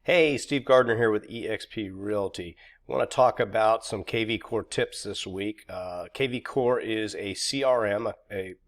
Hey, Steve Gardner here with eXp Realty. I want to talk about some Kvcore tips this week. Kvcore is a CRM,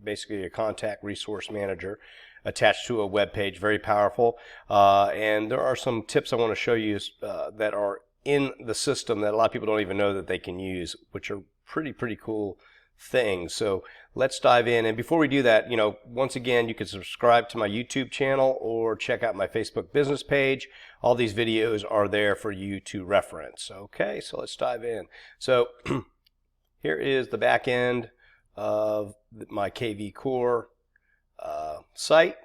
basically a contact resource manager attached to a web page, very powerful. And there are some tips I want to show you that are in the system that a lot of people don't even know that they can use, which are pretty cool things. So let's dive in. And before we do that, once again, you can subscribe to my YouTube channel or check out my Facebook business page. All these videos are there for you to reference. Okay, so let's dive in. So here is the back end of my Kvcore site.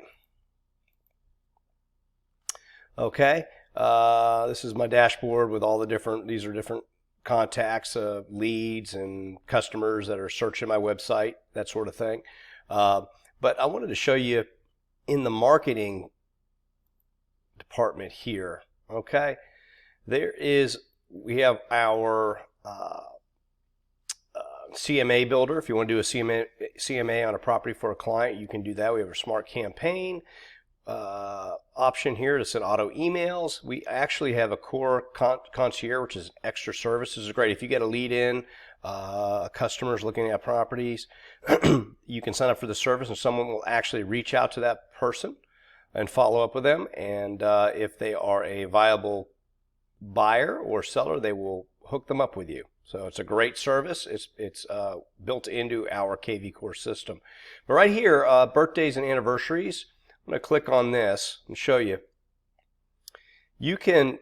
Okay, this is my dashboard with all the these are different contacts, leads and customers that are searching my website, that sort of thing. But I wanted to show you in the marketing department here. Okay, we have our CMA builder. If you want to do a CMA on a property for a client, you can do that. We have a smart campaign option here to send auto emails. We actually have a core concierge, which is an extra service. This is great. If you get a lead in, customers looking at properties, you can sign up for the service and someone will actually reach out to that person and follow up with them. And if they are a viable buyer or seller, they will hook them up with you. So it's a great service. It's built into our Kvcore system. But right here, birthdays and anniversaries. I'm going to click on this and show you. You can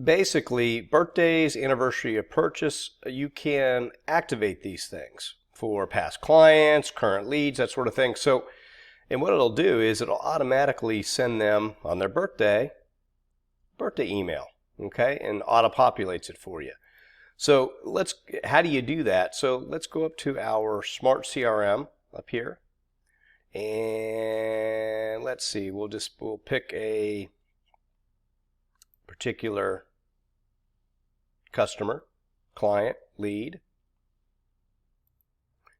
basically, birthdays, anniversary of purchase, you can activate these things for past clients, current leads, that sort of thing. So, and what it'll do is it'll automatically send them on their birthday email, okay, and auto-populates it for you. So how do you do that? So let's go up to our Smart CRM up here. And let's see, we'll pick a particular customer, client, lead,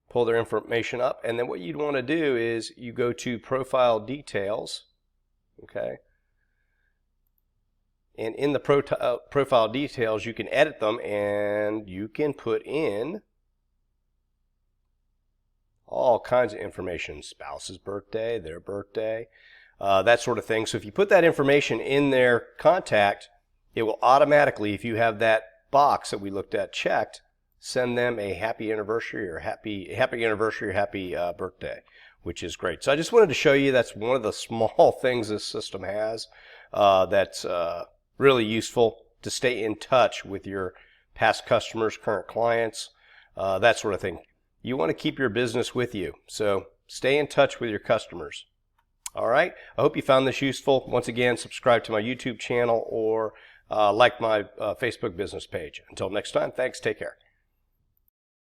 pull their information up, and then what you'd want to do is you go to profile details, okay, and in the profile details you can edit them and you can put in all kinds of information, spouse's birthday, their birthday, that sort of thing. So if you put that information in their contact, it will automatically, if you have that box that we looked at checked, send them a happy anniversary or happy anniversary or happy birthday, which is great. So I just wanted to show you that's one of the small things this system has that's really useful to stay in touch with your past customers, current clients, that sort of thing. You want to keep your business with you, so stay in touch with your customers. All right, I hope you found this useful. Once again, subscribe to my YouTube channel or like my Facebook business page. Until next time, thanks, take care.